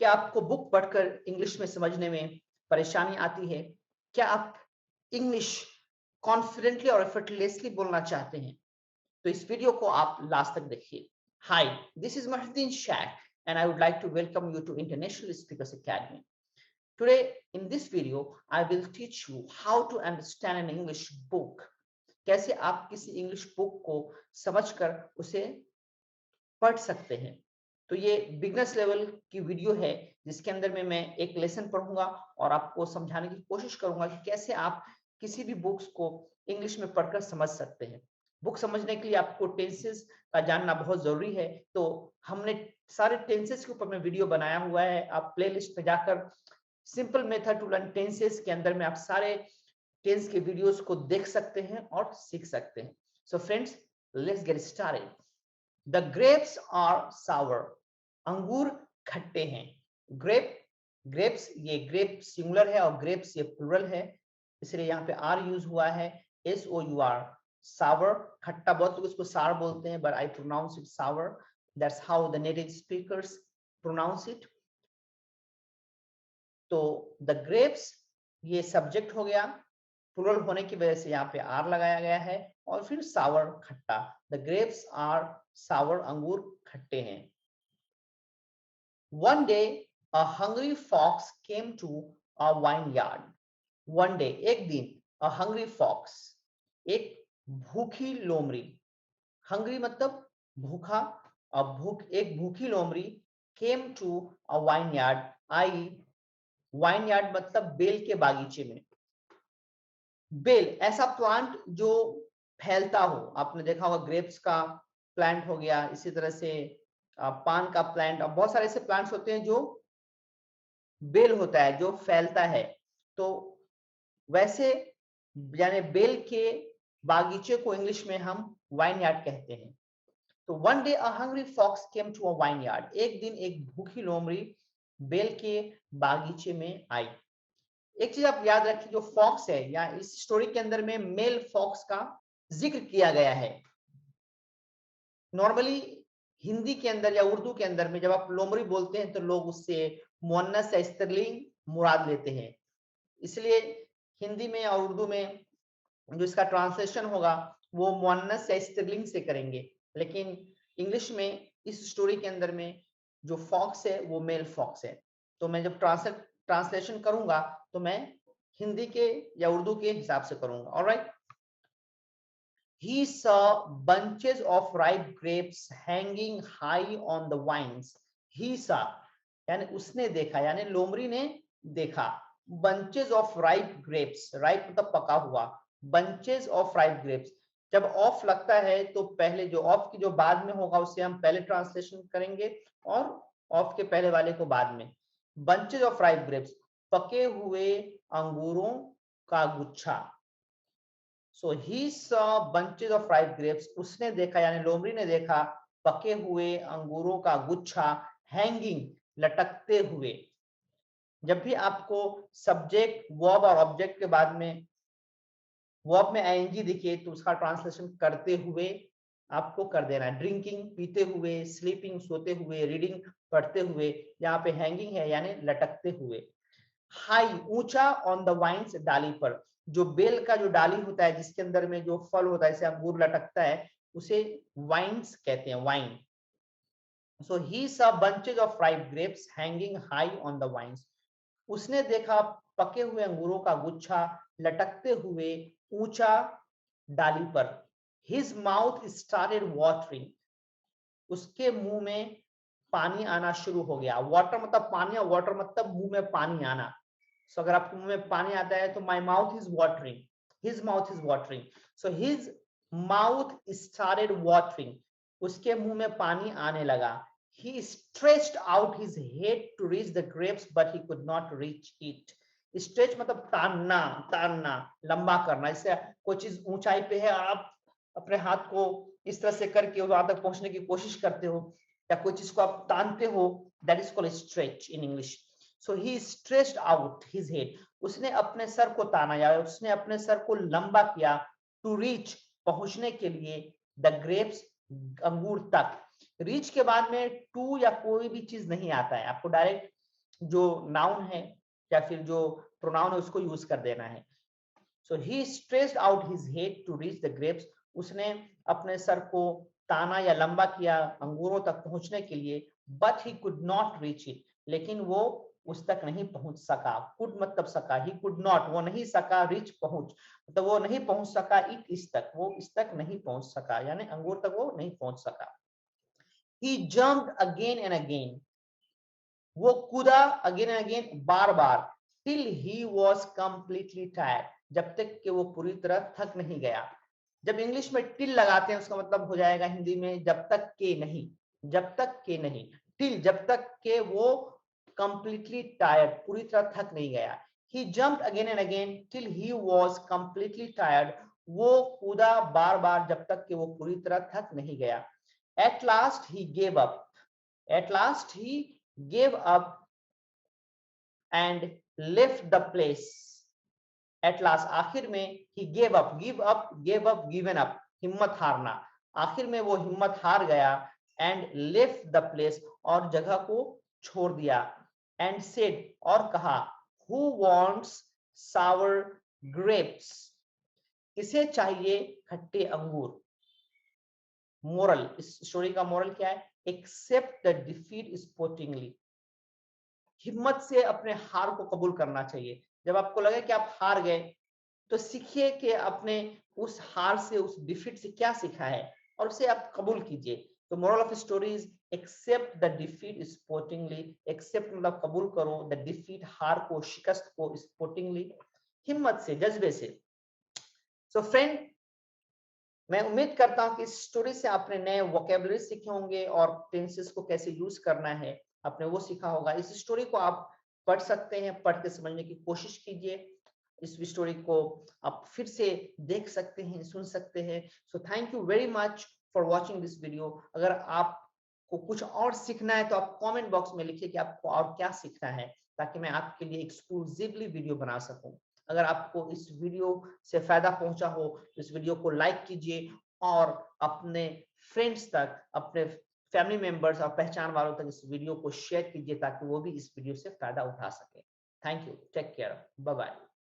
क्या आपको बुक पढ़कर इंग्लिश में समझने में परेशानी आती है? क्या आप इंग्लिश कॉन्फिडेंटली और एफर्टलेसली बोलना चाहते हैं? तो इस वीडियो को आप लास्ट तक देखिए। Hi, this is Mahdeen Shak and I would like to welcome you to International Speakers Academy. Today in this video, I will teach you how to understand an English book. कैसे आप किसी English book को समझकर उसे पढ़ सकते हैं। तो ये बिगनर्स लेवल की वीडियो है जिसके अंदर में मैं एक लेसन पढ़ूंगा और आपको समझाने की कोशिश करूंगा कि कैसे आप किसी भी बुक्स को इंग्लिश में पढ़कर समझ सकते हैं। बुक समझने के लिए आपको टेंसेस का जानना बहुत जरूरी है। तो हमने सारे टेंसेस के ऊपर में वीडियो बनाया हुआ है। आप प्लेलिस्ट पे जाकर simple method to learn tenses के अंदर में आप सारे टेंस के वीडियोस को देख सकते हैं और सीख सकते हैं। So friends, let's get started. The grapes are sour. अंगूर खट्टे हैं। ग्रेप्स ये ग्रेप सिंगुलर है और ग्रेप्स ये प्लूरल है, इसलिए यहाँ पे आर यूज हुआ है। SOUR, sour, खट्टा। बहुत लोग इसको सार बोलते हैं, but I pronounce it sour. That's how the native speakers pronounce it. तो the grapes ये सब्जेक्ट हो गया, प्लूरल होने की वजह से यहाँ पे आर लगाया गया है, और फिर सावर खट्टा। द ग्रेप्स आर सावर, अंगूर खट्टे हैं। One day a hungry fox came to a vineyard. One day, एक दिन, a hungry fox, एक भूखी लोमड़ी। hungry मतलब भूखा, एक भूखी लोमड़ी came to a vineyard, I vineyard मतलब बेल के बागीचे में। बेल ऐसा प्लांट जो फैलता हो, आपने देखा होगा ग्रेप्स का प्लांट हो गया, इसी तरह से पान का प्लांट, और बहुत सारे ऐसे प्लांट्स होते हैं जो बेल होता है, जो फैलता है। तो वैसे यानी बेल के बागीचे को इंग्लिश में हम वाइनयार्ड कहते हैं। तो one day a hungry fox came to a vineyard, एक दिन एक भूखी लोमड़ी बेल के बागीचे में आई। एक चीज आप याद रखिए, जो फॉक्स है या इस स्टोरी के अंदर में मेल फॉक्स का जिक्र किया गया है। नॉर्मली हिंदी के अंदर या उर्दू के अंदर में जब आप लोमड़ी बोलते हैं तो लोग उससे मुअन्नस या स्त्रीलिंग मुराद लेते हैं, इसलिए हिंदी में और उर्दू में जो इसका ट्रांसलेशन होगा वो मुअन्नस या स्त्रीलिंग से करेंगे। लेकिन इंग्लिश में इस स्टोरी के अंदर में जो फॉक्स है वो मेल फॉक्स है। तो मैं जब ट्रांसलेशन करूंगा तो मैं हिंदी के या उर्दू के हिसाब से करूंगा। Alright. He saw bunches of ripe grapes hanging high on the vines. He saw यानी उसने देखा, यानी लोमड़ी ने देखा। bunches of ripe grapes, ripe मतलब पका हुआ, bunches of ripe grapes। जब ऑफ लगता है तो पहले जो ऑफ की जो बाद में होगा उसे हम पहले ट्रांसलेशन करेंगे और ऑफ के पहले वाले को बाद में। bunches of ripe grapes, पके हुए अंगूरों का गुच्छा। So he saw bunches of ripe grapes. उसने देखा यानी लोमड़ी ने देखा पके हुए अंगूरों का गुच्छा, हैंगिंग लटकते हुए। जब भी आपको सब्जेक्ट वर्ब और ऑब्जेक्ट के बाद में वर्ब में आईएनजी दिखे तो उसका ट्रांसलेशन करते हुए आपको कर देना है। ड्रिंकिंग पीते हुए, स्लीपिंग सोते हुए, रीडिंग पढ़ते हुए, यहाँ पे हैंगिंग है यानी लटकते हुए। हाई ऊंचा, ऑन द वाइन्स डाली पर। जो बेल का जो डाली होता है जिसके अंदर में जो फल होता है, जैसे अंगूर लटकता है, उसे वाइन्स कहते हैं, wine. So he saw bunches of ripe grapes hanging high on the vines. उसने देखा पके हुए अंगूरों का गुच्छा लटकते हुए ऊंचा डाली पर। His mouth started watering. उसके मुंह में पानी आना शुरू हो गया। वाटर मतलब पानी और वाटर मतलब मुंह में पानी आना। सो अगर आपके मुंह में पानी आता है तो my mouth is watering, his mouth is watering. So his mouth started watering, उसके मुंह में पानी आने लगा। He stretched out his head to reach the grapes, but he could not reach it. Stretch मतलब तानना, तानना, लंबा करना। इससे कोई चीज ऊंचाई पे है, आप अपने हाथ को इस तरह से करके वहां तक पहुंचने की कोशिश करते हो, या कोई चीज को आप तानते हो, that is called stretch in English. So he stretched out his head. उसने अपने सर को ताना या उसने अपने सर को लंबा किया, to reach पहुंचने के लिए, the grapes अंगूर तक। रीच के बाद में टू या कोई भी चीज नहीं आता है, आपको डायरेक्ट जो नाउन है या फिर जो प्रोनाउन है उसको यूज कर देना है। So he stressed out his head to reach the grapes, उसने अपने सर को ताना या लंबा किया अंगूरों तक पहुंचने के लिए, but he could not reach it, लेकिन वो उस तक नहीं पहुंच सका। कुड मतलब सका, ही कुड नॉट वो नहीं सका, रीच पहुंच मतलब वो नहीं पहुंच सका, इट इस तक वो इस तक नहीं पहुंच सका, यानी अंगूर तक वो नहीं पहुंच सका। ही जम्प्ड अगेन एंड अगेन, वो कूदा again and again bar bar, till he was completely tired, जब तक कि वो पूरी तरह थक नहीं गया। जब इंग्लिश में टिल लगाते हैं उसका मतलब हो जाएगा हिंदी में जब तक के नहीं, जब तक के नहीं, टिल जब तक के वो कंप्लीटली टायर्ड पूरी तरह थक नहीं गया। He jumped again and again till he was completely tired, वो कूदा बार बार जब तक कि वो पूरी तरह थक नहीं गया। At last he gave up, at last he gave up and left the place. At last आखिर में he gave up, give up, gave up, given up, हिम्मत हारना, आखिर में वो हिम्मत हार गया, and left the place और जगह को छोड़ दिया, and said और कहा, who wants sour grapes, किसे चाहिए खट्टे अंगूर। मोरल, इस स्टोरी का मोरल क्या है? एक्सेप्ट द डिफीट स्पोर्टिंगली, हिम्मत से अपने हार को कबूल करना चाहिए। जब आपको लगे कि आप हार गए तो सीखिए कि आपने उस हार से, उस डिफीट से क्या सीखा है और उसे आप कबूल कीजिए। तो moral of story is accept the defeat sportingly, accept मतलब कबूल करो, द डिफीट हार को, शिकस्त को, स्पोर्टिंगली हिम्मत से, जज्बे से। सो फ्रेंड, मैं उम्मीद करता हूं कि इस स्टोरी से आपने नए वोकेबलरी सीखे होंगे और टेंसेस को कैसे यूज करना है आपने वो सीखा होगा। इस स्टोरी को आप पढ़ सकते हैं, पढ़ के समझने की कोशिश कीजिए। इस स्टोरी को आप फिर से देख सकते हैं, सुन सकते हैं। So thank you very much for watching this video. अगर आपको कुछ और सीखना है तो आप कमेंट बॉक्स में लिखिए कि आपको और क्या सीखना है, ताकि मैं आपके लिए एक्सक्लूसिवली वीडियो बना सकूं। अगर आपको इस वीडियो से फायदा पहुंचा हो तो इस वीडियो को लाइक कीजिए और अपने फ्रेंड्स तक, अपने फैमिली मेंबर्स और पहचान वालों तक इस वीडियो को शेयर कीजिए ताकि वो भी इस वीडियो से फायदा उठा सके। Thank you, take care, bye bye.